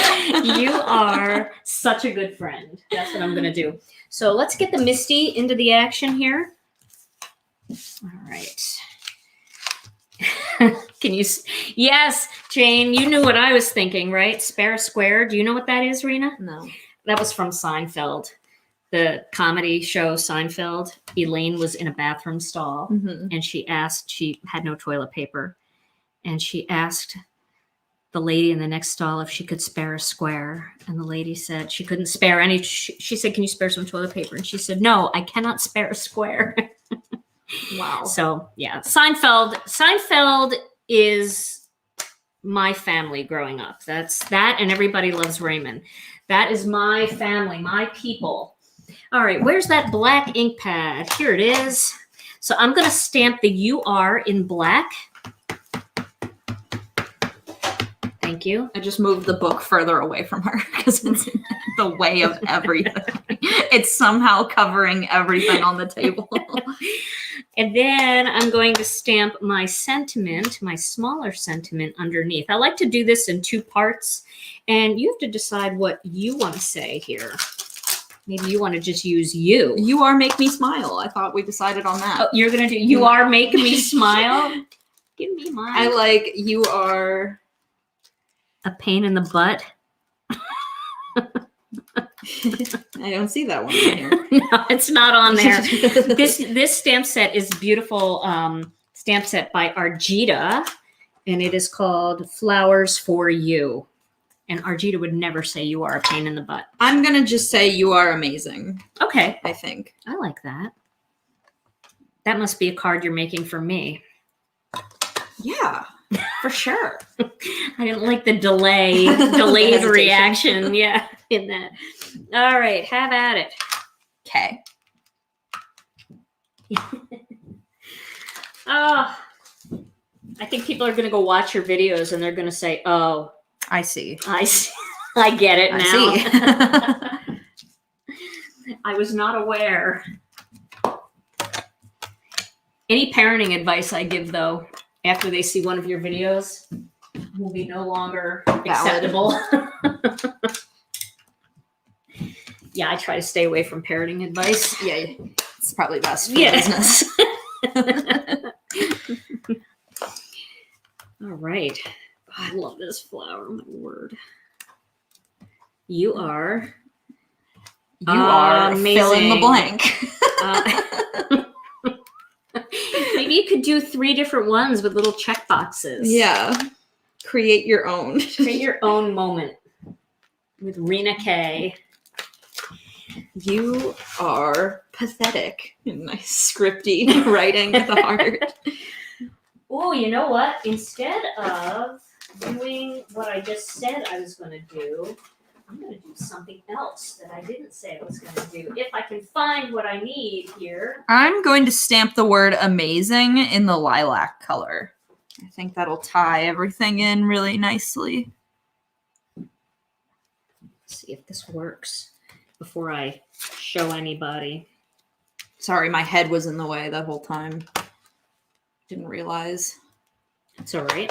you are such a good friend. That's what I'm gonna do. So let's get the Misty into the action here. All right. Can you? Yes, Jane, you knew what I was thinking, right? Spare a square. Do you know what that is, Rina? No. That was from Seinfeld, the comedy show Seinfeld. Elaine was in a bathroom stall, and she had no toilet paper, and she asked the lady in the next stall if she could spare a square, and the lady said she couldn't spare any. She said, "Can you spare some toilet paper?" And she said, "No, I cannot spare a square." Wow. So yeah, Seinfeld is my family growing up. That's that, and Everybody Loves Raymond. That is my family, my people. All right, where's that black ink pad? Here it is. So I'm going to stamp the "You Are" in black. Thank you. I just moved the book further away from her because it's in the way of everything. It's somehow covering everything on the table. And then I'm going to stamp my sentiment, my smaller sentiment underneath. I like to do this in 2 parts, and you have to decide what you want to say here. Maybe you want to just use "you." You are make me smile. I thought we decided on that. Oh, you're going to do "You Are Making Me Smile"? Give me mine. I like "You Are a pain in the butt. I don't see that one in here. No, it's not on there. This stamp set is beautiful stamp set by Argita, and it is called "Flowers for You." And Argita would never say "You are a pain in the butt." I'm going to just say "You are amazing." Okay. I think. I like that. That must be a card you're making for me. Yeah, for sure. I didn't like the delayed reaction. Yeah, in that. All right, have at it. Okay. Oh, I think people are going to go watch your videos and they're going to say, "Oh, I see. I see. I get it now." I I was not aware. Any parenting advice I give, though, after they see one of your videos, will be no longer acceptable. Yeah, I try to stay away from parenting advice. Yeah, it's probably best for Yeah. business. All right. I love this flower. My word. You are. You are amazing. fill in the blank. Maybe you could do 3 different ones with little check boxes. Yeah. Create your own. Create your own moment with Rina K. You are pathetic. Nice scripty writing with a heart. Oh, you know what? Instead of doing what I just said I was going to do, I'm going to do something else that I didn't say I was going to do. If I can find what I need here. I'm going to stamp the word amazing in the lilac color. I think that'll tie everything in really nicely. Let's see if this works before I show anybody. Sorry, my head was in the way that whole time. Didn't realize. It's all right.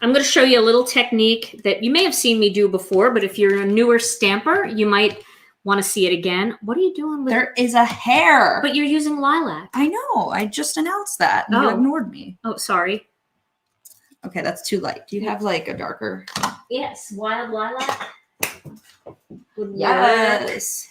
I'm going to show you a little technique that you may have seen me do before, but if you're a newer stamper, you might want to see it again. What are you doing with There is a hair. But you're using lilac. I know. I just announced that. And you ignored me. Oh, sorry. Okay, that's too light. Do you have like a darker? Yes, wild lilac. Would work. Yes.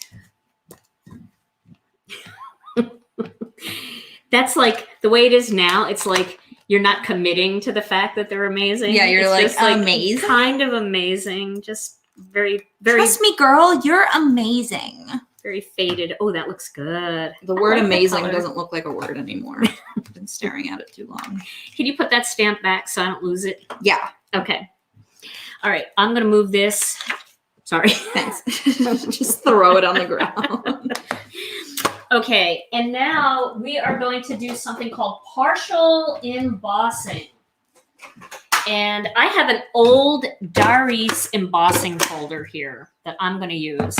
That's like the way it is now. It's like you're not committing to the fact that they're amazing. Yeah, you're it's like, just amazing? kind of amazing. Just very, very, Trust me, girl. You're amazing. very faded. Oh, that looks good. The I word like that amazing color. doesn't look like a word anymore. I've been staring at it too long. Can you put that stamp back so I don't lose it? Yeah. Okay. All right. I'm going to move this. Sorry. Thanks. Just throw it on the ground. Okay. And now we are going to do something called partial embossing. And I have an old Darice embossing folder here that I'm going to use.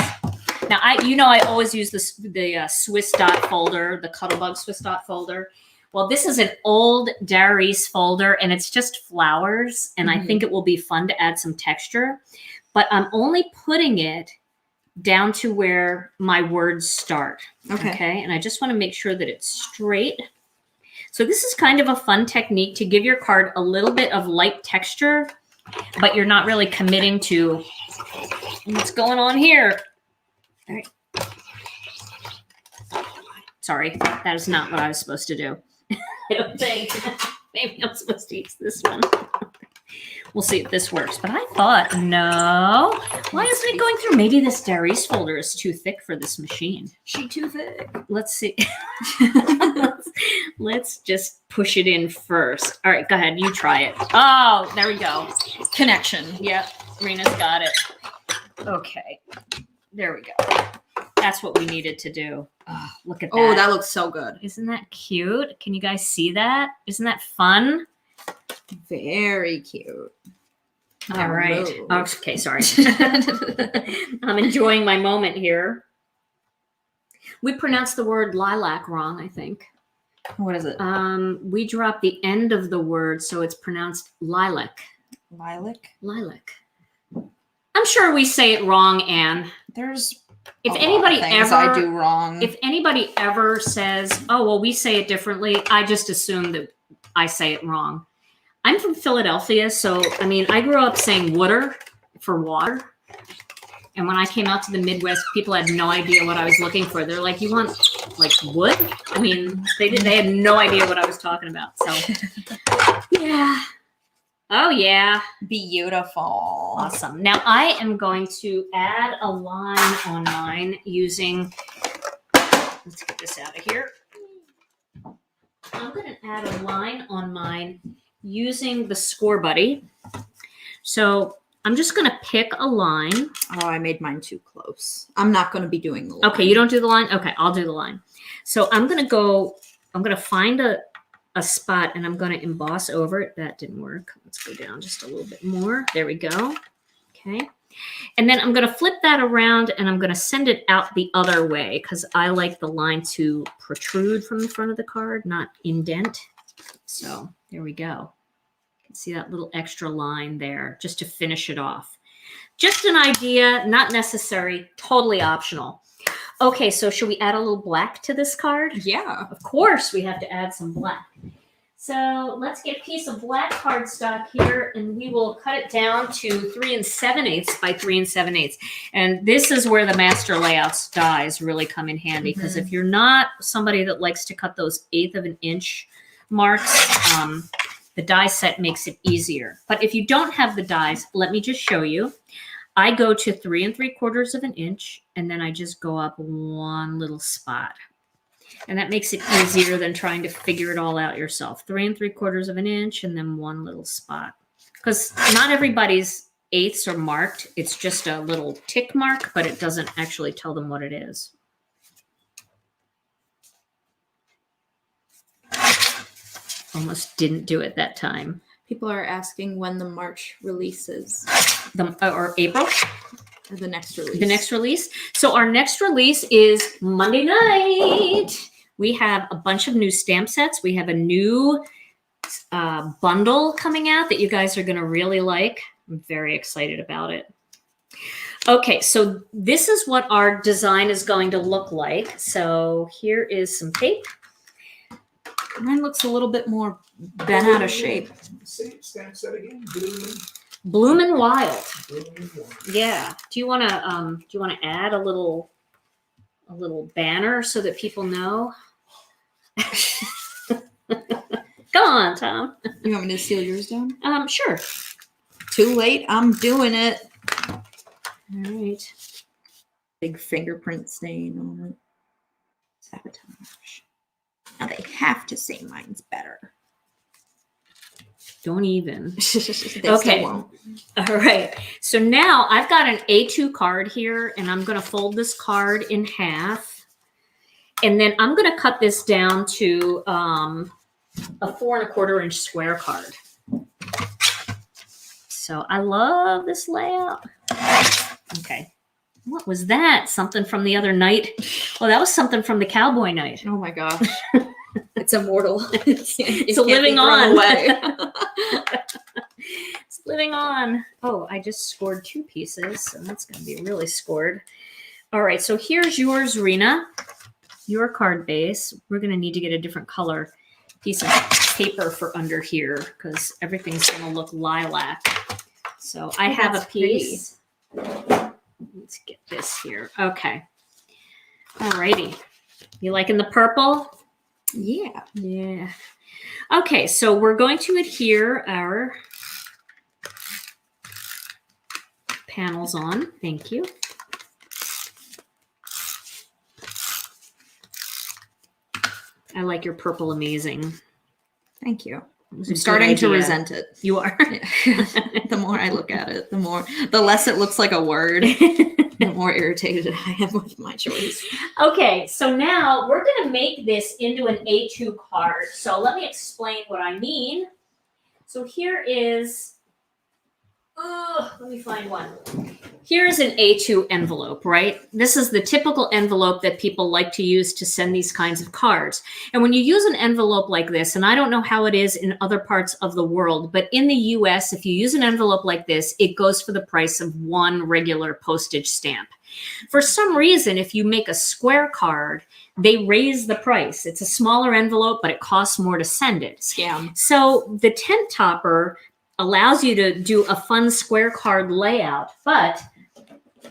Now, I always use the Swiss dot folder, the Cuttlebug Swiss dot folder. Well, this is an old Darice folder, and it's just flowers, and I think it will be fun to add some texture. But I'm only putting it down to where my words start. Okay? And I just want to make sure that it's straight. So this is kind of a fun technique to give your card a little bit of light texture, but you're not really committing to what's going on here. All right. Sorry, that is not what I was supposed to do. I don't think. Maybe I'm supposed to use this one. We'll see if this works. But I thought, no. Why isn't it going through? Maybe this Darice folder is too thick for this machine. She too thick. Let's see. Let's just push it in first. All right, go ahead. You try it. Oh, there we go. Connection. Yep, Rina's got it. Okay, there we go. That's what we needed to do. Oh, look at that. Oh, that looks so good. Isn't that cute? Can you guys see that? Isn't that fun? Very cute. All right. Move. Oh, okay, sorry. I'm enjoying my moment here. We pronounced the word lilac wrong, I think. What is it? We dropped the end of the word, so it's pronounced lilac. Lilac? Lilac. I'm sure we say it wrong, Anne. There's If a anybody lot of things ever I do wrong. If anybody ever says, "Oh, well, we say it differently," I just assume that I say it wrong. I'm from Philadelphia, so I mean, I grew up saying "water" for water. And when I came out to the Midwest, people had no idea what I was looking for. They're like, "You want like wood?" I mean, they had no idea what I was talking about. So, yeah. Oh yeah. Beautiful. Awesome. Now I am going to add a line on mine using, let's get this out of here. I'm going to add a line on mine using the Score Buddy. So I'm just going to pick a line. Oh, I made mine too close. I'm not going to be doing the line. Okay, you don't do the line? Okay, I'll do the line. So I'm going to find a spot and I'm going to emboss over it. That didn't work. Let's go down just a little bit more. There we go. Okay. And then I'm going to flip that around and I'm going to send it out the other way because I like the line to protrude from the front of the card, not indent. So there we go. You can see that little extra line there just to finish it off. Just an idea, not necessary, totally optional. Okay, so should we add a little black to this card? Yeah. Of course, we have to add some black. So let's get a piece of black cardstock here, and we will cut it down to 3 7/8 by 3 7/8. And this is where the master layouts dies really come in handy, because if you're not somebody that likes to cut those 1/8 of an inch marks, the die set makes it easier. But if you don't have the dies, let me just show you. I go to 3 3/4 of an inch, and then I just go up one little spot. And that makes it easier than trying to figure it all out yourself. 3 3/4 of an inch, and then one little spot. Because not everybody's 1/8 are marked. It's just a little tick mark, but it doesn't actually tell them what it is. Almost didn't do it that time. People are asking when the March release is. Or April? Or the next release. The next release. So our next release is Monday night. We have a bunch of new stamp sets. We have a new bundle coming out that you guys are going to really like. I'm very excited about it. Okay, so this is what our design is going to look like. So here is some tape. Mine looks a little bit more bent out of shape. Stamp set again. Bloomin' Wild. Bloomin' Wild. Yeah. Do you want to add a little banner so that people know? Come on, Tom. You want me to seal yours down? Sure. Too late. I'm doing it. All right. Big fingerprint stain on it. Sabotage. Now they have to say mine's better. Don't even. They Okay. still won't. All right. So now I've got an A2 card here, and I'm going to fold this card in half. And then I'm going to cut this down to a 4 1/4 inch square card. So I love this layout. Okay. What was that? Something from the other night? Well, that was something from the cowboy night. Oh my gosh. It's immortal. It's living on. It's living on. Oh, I just scored 2 pieces, so that's going to be really scored. All right, so here's yours, Rina. Your card base. We're going to need to get a different color piece of paper for under here because everything's going to look lilac. So I have a piece. Let's get this here. Okay. All righty. You liking the purple? Yeah. Yeah. Okay, so we're going to adhere our panels on. Thank you. I like your purple amazing. Thank you. It was a I'm good starting to idea. resent it. You are. The more I look at it, the less it looks like a word. the more irritated I am with my choice. Okay, so now we're going to make this into an A2 card. So let me explain what I mean. So here is, let me find one. Here's an A2 envelope, right? This is the typical envelope that people like to use to send these kinds of cards. And when you use an envelope like this, and I don't know how it is in other parts of the world, but in the US, if you use an envelope like this, it goes for the price of one regular postage stamp. For some reason, if you make a square card, they raise the price. It's a smaller envelope, but it costs more to send it. Scam. So the tent topper allows you to do a fun square card layout, but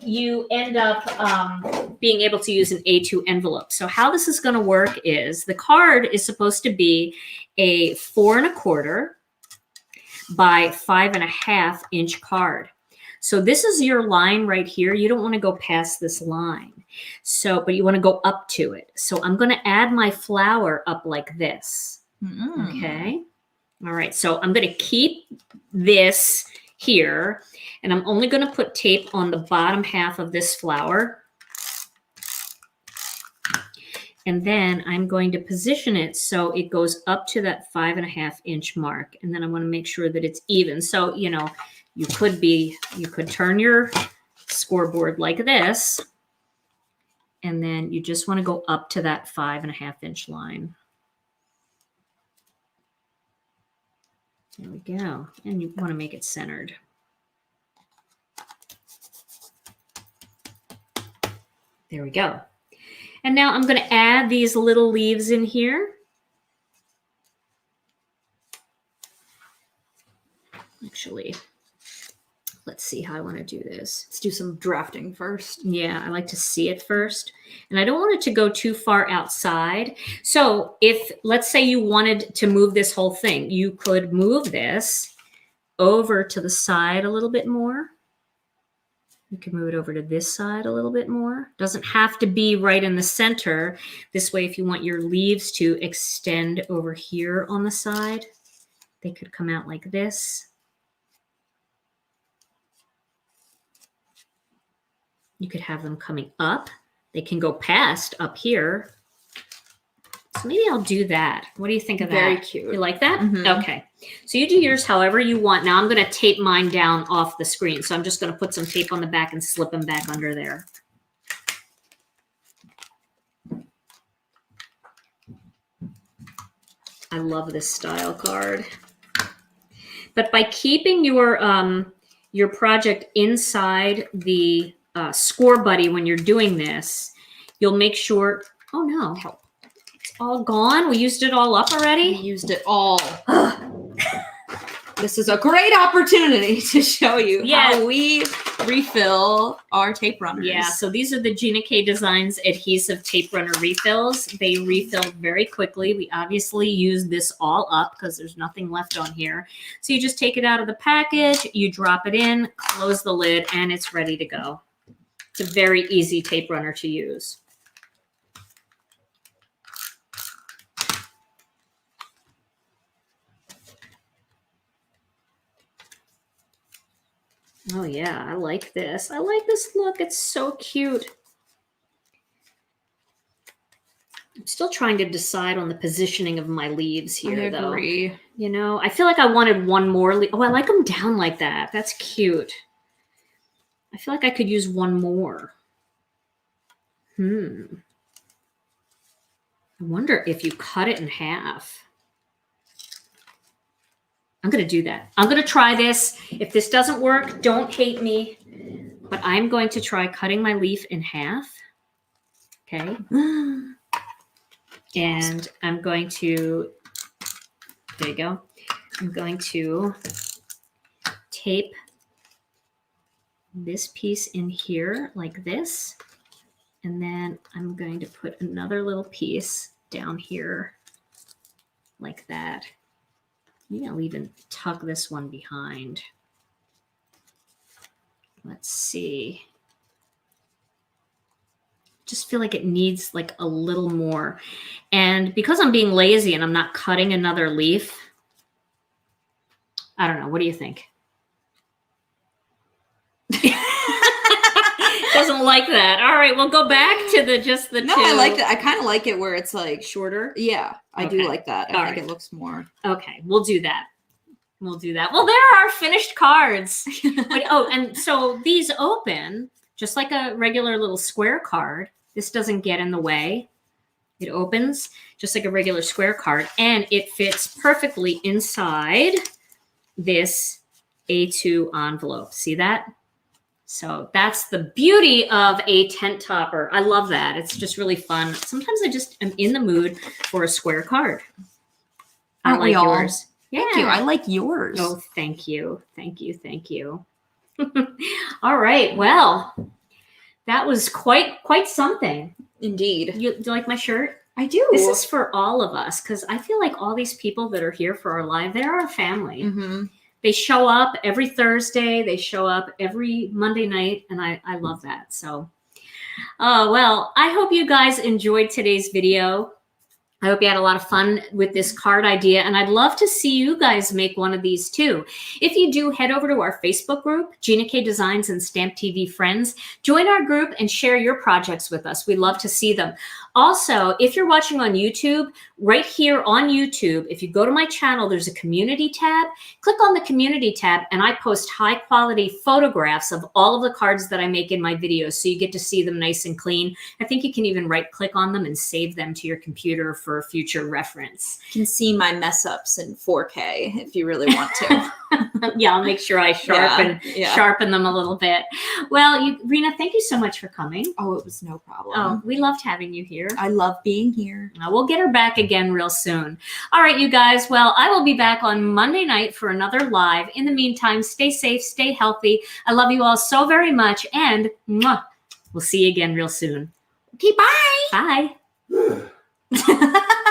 you end up being able to use an A2 envelope. So how this is going to work is the card is supposed to be a 4 1/4 by 5 1/2 inch card. So this is your line right here. You don't want to go past this line. So, but you want to go up to it. So I'm going to add my flower up like this. Okay. All right. So I'm going to keep this here, and I'm only going to put tape on the bottom half of this flower. And then I'm going to position it so it goes up to that 5 1/2 inch mark. And then I want to make sure that it's even. So, you know, you could turn your scoreboard like this, and then you just want to go up to that 5 1/2 inch line. There we go. And you want to make it centered. There we go. And now I'm going to add these little leaves in here. Actually, let's see how I want to do this. Let's do some drafting first. Yeah, I like to see it first. And I don't want it to go too far outside. So if, let's say you wanted to move this whole thing, you could move this over to the side a little bit more. You can move it over to this side a little bit more. Doesn't have to be right in the center. This way, if you want your leaves to extend over here on the side, they could come out like this. You could have them coming up. They can go past up here. So maybe I'll do that. What do you think of that? Very cute. You like that? Mhm. Okay. So you do yours however you want. Now I'm going to tape mine down off the screen. So I'm just going to put some tape on the back and slip them back under there. I love this style card. But by keeping your project inside the score buddy when you're doing this, you'll make sure, oh no, it's all gone. We used it all up already. We used it all. This is a great opportunity to show you how we refill our tape runners. Yeah, so these are the Gina K Designs adhesive tape runner refills. They refill very quickly. We obviously use this all up because there's nothing left on here. So you just take it out of the package, you drop it in, close the lid, and it's ready to go. It's a very easy tape runner to use. Oh yeah, I like this. I like this look. It's so cute. I'm still trying to decide on the positioning of my leaves here, though. I agree. You know, I feel like I wanted one more leaf. Oh, I like them down like that. That's cute. I feel like I could use one more. I wonder if you cut it in half. I'm going to do that. I'm going to try this. If this doesn't work, don't hate me. But I'm going to try cutting my leaf in half. Okay. And I'm going to, there you go. I'm going to tape this piece in here like this. And then I'm going to put another little piece down here like that. Maybe I'll even tuck this one behind. Let's see. Just feel like it needs like a little more. And because I'm being lazy and I'm not cutting another leaf, I don't know. What do you think? doesn't like that. All right, we'll go back to the two. No, I like that. I kind of like it where it's like, Shorter. yeah, I do Okay. like that. I All think right. it looks more. Okay, we'll do that. We'll do that. Well, there are our finished cards. And so these open just like a regular little square card. This doesn't get in the way. It opens just like a regular square card, and it fits perfectly inside this A2 envelope. See that? So that's the beauty of a tent topper. I love that. It's just really fun. Sometimes I just am in the mood for a square card. I Aren't we like all? yours. Yeah. Thank you. I like yours. Oh, thank you. Thank you. Thank you. All right. Well, that was quite something. Indeed. Do you like my shirt? I do. This is for all of us because I feel like all these people that are here for our live, they're our family. Mm-hmm. They show up every Thursday. They show up every Monday night, and I love that. So, well, I hope you guys enjoyed today's video. I hope you had a lot of fun with this card idea, and I'd love to see you guys make one of these too. If you do, head over to our Facebook group, Gina K Designs and Stamp TV Friends. Join our group and share your projects with us. We love to see them. Also, if you're watching on YouTube, right here on YouTube, if you go to my channel, there's a community tab. Click on the community tab, and I post high quality photographs of all of the cards that I make in my videos, so you get to see them nice and clean. I think you can even right click on them and save them to your computer for future reference. You can see my mess ups in 4K if you really want to. Yeah, I'll make sure I sharpen them a little bit. Well, Rina, thank you so much for coming. Oh, it was no problem. Oh, we loved having you here. I love being here. We'll get her back again real soon. All right, you guys. Well, I will be back on Monday night for another live. In the meantime, stay safe, stay healthy. I love you all so very much, and we'll see you again real soon. Okay, bye. Bye.